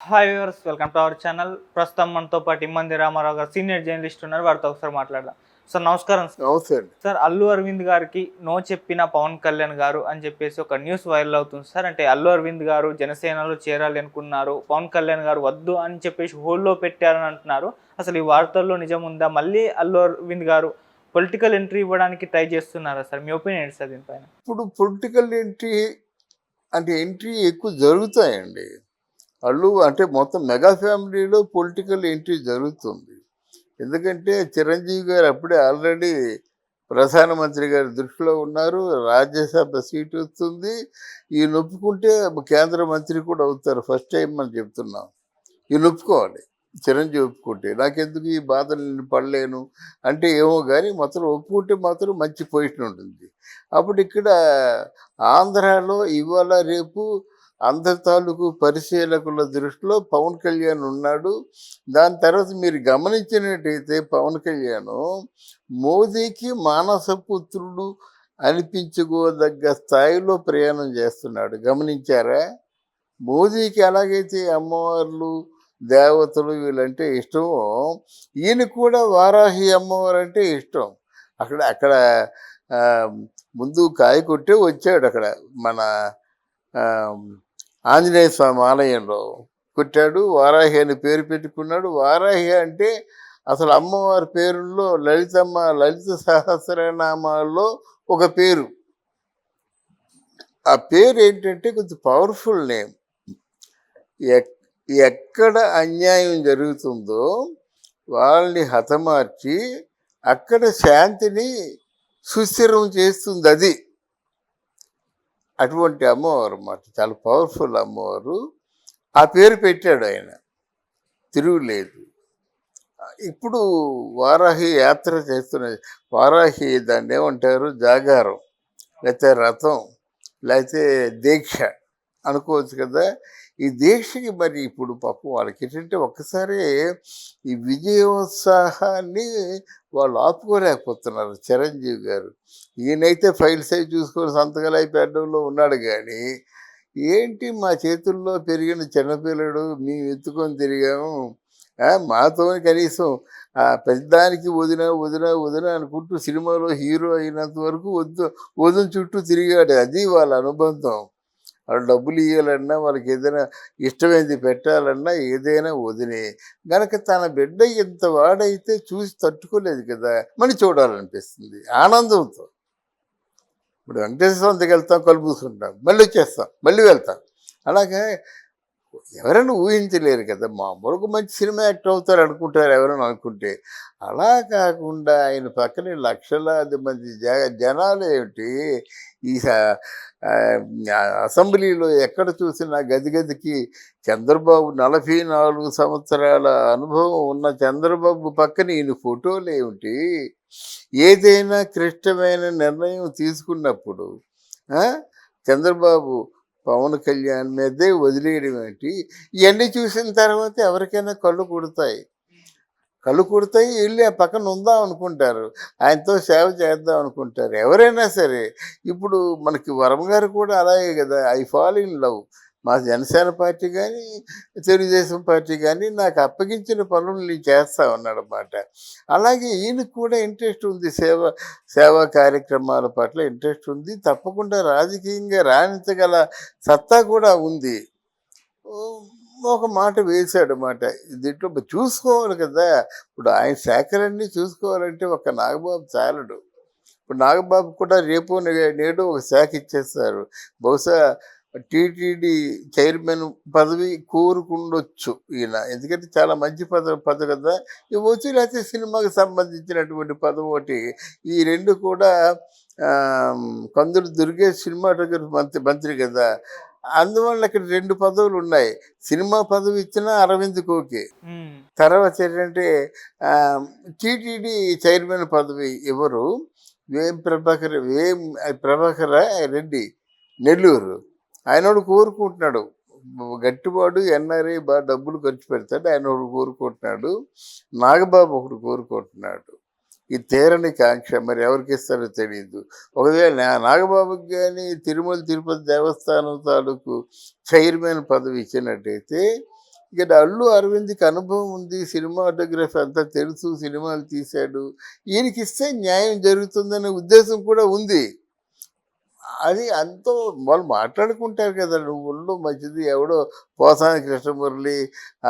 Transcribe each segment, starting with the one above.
Hi viewers, welcome to our channel. ప్రస్తుతం మనతో పాటు ఇమ్మంది రామారావు గారు సీనియర్ జర్నలిస్ట్ ఉన్నారు. వారితో ఒకసారి మాట్లాడదాం. సార్ నమస్కారం. నమస్తే అండి. సార్, అల్లు అరవింద్ గారికి నో చెప్పిన పవన్ కళ్యాణ్ గారు అని చెప్పేసి ఒక న్యూస్ వైరల్ అవుతుంది సార్. అంటే అల్లు అరవింద్ గారు జనసేనలో చేరాలి అనుకున్నారు, పవన్ కళ్యాణ్ గారు వద్దు అని చెప్పేసి హోల్డ్లో పెట్టారని అంటున్నారు. అసలు ఈ వార్తల్లో నిజం ఉందా? మళ్ళీ అల్లు అరవింద్ గారు పొలిటికల్ ఎంట్రీ ఇవ్వడానికి ట్రై చేస్తున్నారా సార్? మీ ఒపీనియన్ ఏంటి సార్ దీనిపైన? ఇప్పుడు పొలిటికల్ ఎంట్రీ ఎక్కువ జరుగుతాయండి. అంటే మొత్తం మెగా ఫ్యామిలీలో పొలిటికల్ ఎంట్రీ జరుగుతుంది. ఎందుకంటే చిరంజీవి గారు అప్పుడే ఆల్రెడీ ప్రధానమంత్రి గారి దృష్టిలో ఉన్నారు. రాజ్యసభ సీటు వస్తుంది. ఈయన ఒప్పుకుంటే కేంద్ర మంత్రి కూడా అవుతారు. ఫస్ట్ టైం అని చెప్తున్నాం. ఈయన ఒప్పుకోవాలి. చిరంజీవి ఒప్పుకుంటే నాకెందుకు ఈ బాధలు నేను పడలేను అంటే ఏమో కానీ మొత్తం ఒప్పుకుంటే మాత్రం మంచి పొజిషన్ ఉంటుంది. అప్పుడు ఇక్కడ ఆంధ్రాలో ఇవాళ రేపు అందరి తాలూకు పరిశీలకుల దృష్టిలో పవన్ కళ్యాణ్ ఉన్నాడు. దాని తర్వాత మీరు గమనించినట్టయితే పవన్ కళ్యాణ్ మోదీకి మానసపుత్రుడు అనిపించుకోదగ్గ స్థాయిలో ప్రయాణం చేస్తున్నాడు. గమనించారా? మోదీకి ఎలాగైతే అమ్మవార్లు దేవతలు వీళ్ళంటే ఇష్టమో ఈయన కూడా వారాహి అమ్మవారు అంటే ఇష్టం. అక్కడ అక్కడ ముందు కాయ కొట్టే వచ్చాడు. అక్కడ మన ఆంజనేయ స్వామి ఆలయంలో కొట్టాడు. వారాహి అని పేరు పెట్టుకున్నాడు. వారాహి అంటే అసలు అమ్మవారి పేరుల్లో లలిత సహస్రనామాల్లో ఒక పేరు. ఆ పేరు ఏంటంటే కొంచెం పవర్ఫుల్ నేమ్. ఎక్కడ అన్యాయం జరుగుతుందో వాళ్ళని హతమార్చి అక్కడ శాంతిని సుస్థిరం చేస్తుంది. అది అటువంటి అమ్మవారు అన్నమాట. చాలా పవర్ఫుల్ అమ్మవారు. ఆ పేరు పెట్టాడు ఆయన, తిరుగులేదు. ఇప్పుడు వారాహి యాత్ర చేస్తున్నది. వారాహి దాన్ని ఏమంటారు, జాగారం, లేకపోతే రథం, లేకపోతే దీక్ష అనుకోవచ్చు కదా. ఈ దీక్షకి మరి ఇప్పుడు పాపం వాళ్ళకి ఏంటంటే ఒక్కసారి ఈ విజయోత్సాహాన్ని వాళ్ళు ఆపుకోలేకపోతున్నారు. చిరంజీవి గారు ఈయనైతే ఫైల్స్ అయి చూసుకొని సంతకాలు అయిపోయడంలో ఉన్నాడు. కానీ ఏంటి మా చేతుల్లో పెరిగిన చిన్నపిల్లడు మేము ఎత్తుకొని తిరిగాము, మాతో కనీసం పెద్దానికి వదిన వదిన వదిన అనుకుంటూ సినిమాలో హీరో అయినంత వరకు వదిన చుట్టూ తిరిగాడు. అది వాళ్ళ అనుబంధం. వాళ్ళు డబ్బులు ఇవ్వాలన్నా, వాళ్ళకి ఏదైనా ఇష్టమైంది పెట్టాలన్నా ఏదైనా వదిలే గనక తన బిడ్డ ఇంత వాడైతే చూసి తట్టుకోలేదు కదా, మళ్ళీ చూడాలనిపిస్తుంది ఆనందంతో. ఇప్పుడు వెంకటేశ్వర స్వామికి వెళ్తాం, కళ్ళు పూసుకుంటాం, మళ్ళీ వచ్చేస్తాం, మళ్ళీ వెళ్తాం. అలాగే ఎవరైనా ఊహించలేరు కదా. మామూలుగా మంచి సినిమా యాక్టర్ అవుతారు అనుకుంటారు ఎవరైనా అనుకుంటే. అలా కాకుండా ఆయన పక్కన లక్షలాది మంది జనాలు ఏమిటి, ఈ అసెంబ్లీలో ఎక్కడ చూసినా గదికి చంద్రబాబు 44 సంవత్సరాల అనుభవం ఉన్న చంద్రబాబు పక్కన ఈయన ఫోటోలు ఏమిటి. ఏదైనా క్లిష్టమైన నిర్ణయం తీసుకున్నప్పుడు చంద్రబాబు పవన్ కళ్యాణ్ మీదే వదిలేయడం ఏంటి. ఇవన్నీ చూసిన తర్వాత ఎవరికైనా కళ్ళు కుడతాయి, వెళ్ళి ఆ పక్కన ఉందాం అనుకుంటారు, ఆయనతో సేవ చేద్దాం అనుకుంటారు ఎవరైనా సరే. ఇప్పుడు మనకి వరమ గారు కూడా అలాగే కదా, ఐ ఫాల్ ఇన్ లవ్. మా జనసేన పార్టీ కానీ తెలుగుదేశం పార్టీ కానీ నాకు అప్పగించిన పనులు నేను చేస్తా ఉన్నాడన్నమాట. అలాగే ఈయనకు కూడా ఇంట్రెస్ట్ ఉంది, సేవా కార్యక్రమాల పట్ల ఇంట్రెస్ట్ ఉంది. తప్పకుండా రాజకీయంగా రాణించగల సత్తా కూడా ఉంది. ఒక మాట వేశాడు అన్నమాట. దీంట్లో చూసుకోవాలి కదా. ఇప్పుడు ఆయన శాఖలన్నీ చూసుకోవాలంటే ఒక నాగబాబు చాలడు. ఇప్పుడు నాగబాబు కూడా రేపు నేడు ఒక శాఖ ఇచ్చేస్తారు. బహుశా టీటీడీ చైర్మన్ పదవి కోరుకుండొచ్చు ఈయన. ఎందుకంటే చాలా మంచి పదవి కదా ఇవ్వచ్చు, లేకపోతే సినిమాకి సంబంధించినటువంటి పదవి ఒకటి. ఈ రెండు కూడా కందులు దుర్గేష్ సినిమాటోగ్రఫీ మంత్రి కదా. అందువల్ల ఇక్కడ 2 పదవులు ఉన్నాయి. సినిమా పదవి ఇచ్చినా అరవింద్కి ఓకే. తర్వాత ఏంటంటే టీటీడీ చైర్మన్ పదవి ఎవరు, ప్రభాకర్ రెడ్డి, నెల్లూరు. ఆయనోడు కోరుకుంటున్నాడు. గట్టివాడు, ఎన్ఆర్ఐ బాగా డబ్బులు ఖర్చు పెడతాడు, ఆయన ఒకడు కోరుకుంటున్నాడు. నాగబాబు ఒకడు కోరుకుంటున్నాడు. ఈ తీరని కాంక్ష మరి ఎవరికి ఇస్తారో తెలియదు. ఒకవేళ నాగబాబుకి కానీ తిరుమల తిరుపతి దేవస్థానం తాలూకు చైర్మన్ పదవి ఇచ్చినట్టయితే ఇక అల్లు అరవింద్కి అనుభవం ఉంది, సినిమాటోగ్రఫీ అంతా తెలుసు, సినిమాలు తీశాడు, ఈయనకి ఇస్తే న్యాయం జరుగుతుందనే ఉద్దేశం కూడా ఉంది. అది అంతో వాళ్ళు మాట్లాడుకుంటారు కదా, నువ్వు ఉండు మంచిది, ఎవడో పోసాని కృష్ణమురళి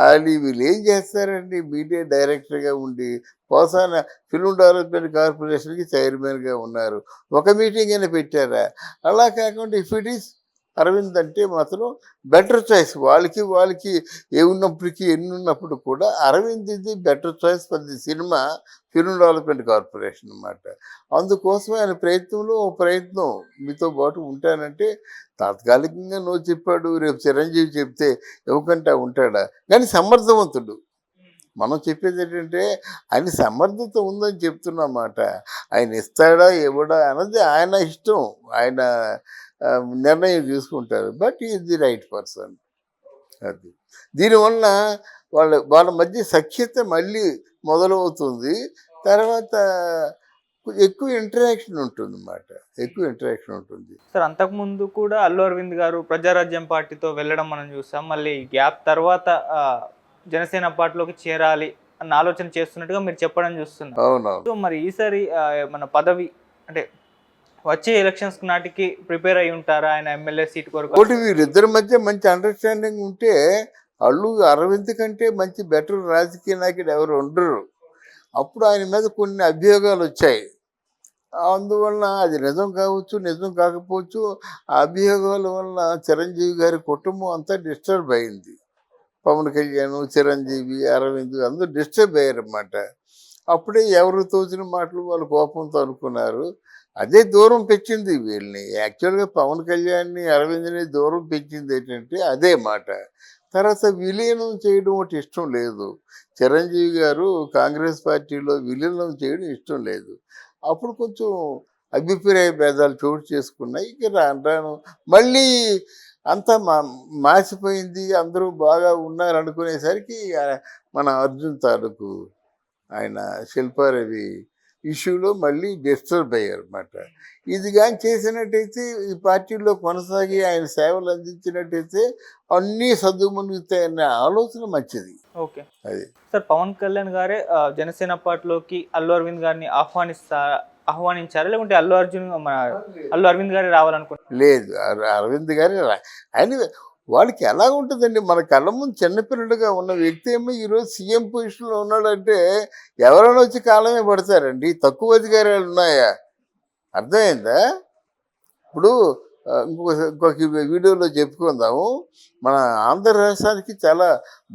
ఆలి వీళ్ళు ఏం చేస్తారండి, మీడియా డైరెక్టర్గా ఉండి పోసాన ఫిల్మ్ డెవలప్మెంట్ కార్పొరేషన్కి చైర్మన్గా ఉన్నారు, ఒక మీటింగ్ అయినా పెట్టారా? అలా కాకుండా ఇఫ్ ఇట్ ఈస్ అరవింద్ అంటే మాత్రం బెటర్ చాయిస్, వాళ్ళకి ఏమున్నప్పటికీ ఎన్ని ఉన్నప్పుడు కూడా అరవింద్ ఇది better choice for the cinema film development corporation అన్నమాట. అందుకోసం ఆయన ప్రయత్నంలో ఓ ప్రయత్నం మీతో పాటు ఉంటానంటే తాత్కాలికంగా నువ్వు చెప్పాడు, రేపు చిరంజీవి చెప్తే ఇవ్వకుండా ఉంటాడా? కానీ సమర్థవంతుడు. మనం చెప్పేది ఏంటంటే ఆయన సమర్థత ఉందని చెప్తున్నమాట. ఆయన ఇస్తాడా ఇవ్వడా అన్నది ఆయన ఇష్టం, ఆయన నిర్ణయం తీసుకుంటారు. But is the right person. అది దీనివల్ల వాళ్ళ మధ్య సఖ్యత మళ్ళీ మొదలవుతుంది. తర్వాత ఎక్కువ ఇంటరాక్షన్ ఉంటుంది అన్నమాట, ఎక్కువ ఇంటరాక్షన్ ఉంటుంది. సార్ అంతకుముందు కూడా అల్లు అరవింద్ గారు ప్రజారాజ్యం పార్టీతో వెళ్ళడం మనం చూసాం. మళ్ళీ గ్యాప్ తర్వాత జనసేన పార్టీలోకి చేరాలి అన్న ఆలోచన చేస్తున్నట్టుగా మీరు చెప్పడం చూస్తున్నాం. అవునవును. సో మరి ఈసారి మన పదవి అంటే వచ్చే ఎలక్షన్స్ నాటికి ప్రిపేర్ అయి ఉంటారా ఆయన ఎమ్మెల్యే సీట్ కొరకు? ఒకటి వీరిద్దరి మధ్య మంచి అండర్స్టాండింగ్ ఉంటే అల్లు అరవింద్ కంటే మంచి బెటర్ రాజకీయ నాయకుడు ఎవరు ఉండరు. అప్పుడు ఆయన మీద కొన్ని అభియోగాలు వచ్చాయి. అందువలన అది నిజం కావచ్చు, నిజం కాకపోవచ్చు. ఆ అభియోగాల వలన చిరంజీవి గారి కుటుంబం అంతా డిస్టర్బ్ అయింది. పవన్ కళ్యాణ్, చిరంజీవి, అరవింద్ అందరూ డిస్టర్బ్ అయ్యారన్నమాట. అప్పుడే ఎవరు తోచిన మాటలు వాళ్ళు కోపంతో అనుకున్నారు. అదే దూరం పెంచింది వీళ్ళని. యాక్చువల్గా పవన్ కళ్యాణ్ని, అరవింద్ని దూరం పెంచింది ఏంటంటే అదే మాట. తర్వాత విలీనం చేయడం ఒకటి ఇష్టం లేదు. చిరంజీవి గారు కాంగ్రెస్ పార్టీలో విలీనం చేయడం ఇష్టం లేదు. అప్పుడు కొంచెం అభిప్రాయ భేదాలు చోటు చేసుకున్నాయి. ఇక రాను మళ్ళీ అంతా మాసిపోయింది, అందరూ బాగా ఉన్నారు అనుకునేసరికి మన అర్జున్ తాలూకు ఆయన శిల్పారవి ఇష్యూలో మళ్ళీ డిస్టర్బ్ అయ్యారు అన్నమాట. ఇది కానీ చేసినట్టయితే ఈ పార్టీలో కొనసాగి ఆయన సేవలు అందించినట్టయితే అన్నీ సద్దుమణుగుతాయన్న ఆలోచన మంచిది. ఓకే. అది సార్ పవన్ కళ్యాణ్ గారే జనసేన పార్టీలోకి అల్లు అరవింద్ గారిని ఆహ్వానించారా, లేకుంటే అల్లు అరవింద్ గారే రావాలనుకుంటున్నారు? లేదు, అరవింద్ గారి ఆయన వాళ్ళకి ఎలా ఉంటుందండి, మన కళ్ళ ముందు చిన్నపిల్లలుగా ఉన్న వ్యక్తి ఏమో ఈరోజు సీఎం పొజిషన్లో ఉన్నాడంటే ఎవరైనా వచ్చి కాలమే పడతారండి. తక్కువ అధికారాలు ఉన్నాయా? అర్థమైందా? ఇప్పుడు ఇంకొక వీడియోలో చెప్పుకుందాము. మన ఆంధ్ర రాష్ట్రానికి చాలా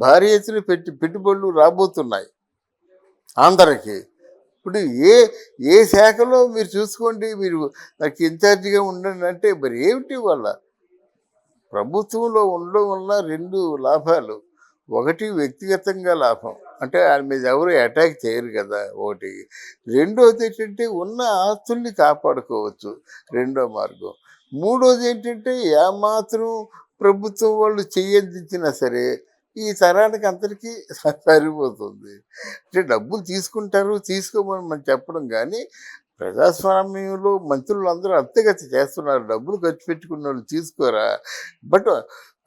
భారీ ఎత్తున పెట్టుబడులు రాబోతున్నాయి ఆంధ్రకి. ఇప్పుడు ఏ శాఖలో మీరు చూసుకోండి, మీరు నాకు ఇన్ఛార్జిగా ఉండండి అంటే మరి ఏమిటి వాళ్ళ ప్రభుత్వంలో ఉండడం వల్ల రెండు లాభాలు. ఒకటి వ్యక్తిగతంగా లాభం, అంటే ఆయన మీద ఎవరు అటాక్ చేయరు కదా ఒకటి. రెండోది ఏంటంటే ఉన్న ఆస్తుల్ని కాపాడుకోవచ్చు, రెండో మార్గం. మూడోది ఏంటంటే ఏమాత్రం ప్రభుత్వం వాళ్ళు చెయ్యందించినా సరే ఈ తరానికి అందరికీ సరిపోతుంది. అంటే డబ్బులు తీసుకుంటారు, తీసుకోమని మనం చెప్పడం కానీ ప్రజాస్వామ్యంలో మంత్రులు అందరూ అంతగతి చేస్తున్నారు. డబ్బులు ఖర్చు పెట్టుకున్న వాళ్ళు తీసుకోరా. బట్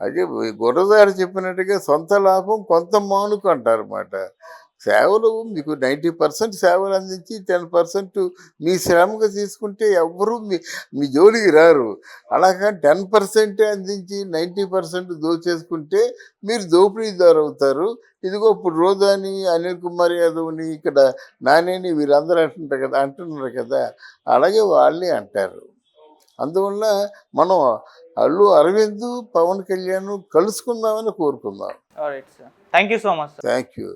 అదే గుర్రదారు చెప్పినట్టుగా సొంత లాభం కొంత మానుకు అంటారు అన్నమాట. సేవలు మీకు 90% సేవలు అందించి 10% మీ శ్రమగా తీసుకుంటే ఎవ్వరూ మీ జోలికి రారు. అలాగా 10% అందించి 90% దోచేసుకుంటే మీరు దోపిడీదారు అవుతారు. ఇదిగో ఇప్పుడు రోజాని, అనిల్ కుమార్ యాదవ్ని, ఇక్కడ నానేని వీళ్ళందరూ అంటున్నారు కదా, అలాగే వాళ్ళే అంటారు. అందువల్ల మనం అల్లు అరవింద్, పవన్ కళ్యాణ్ కలుసుకుందామని కోరుకుందాం. Alright sir, thank you so much sir. Thank you.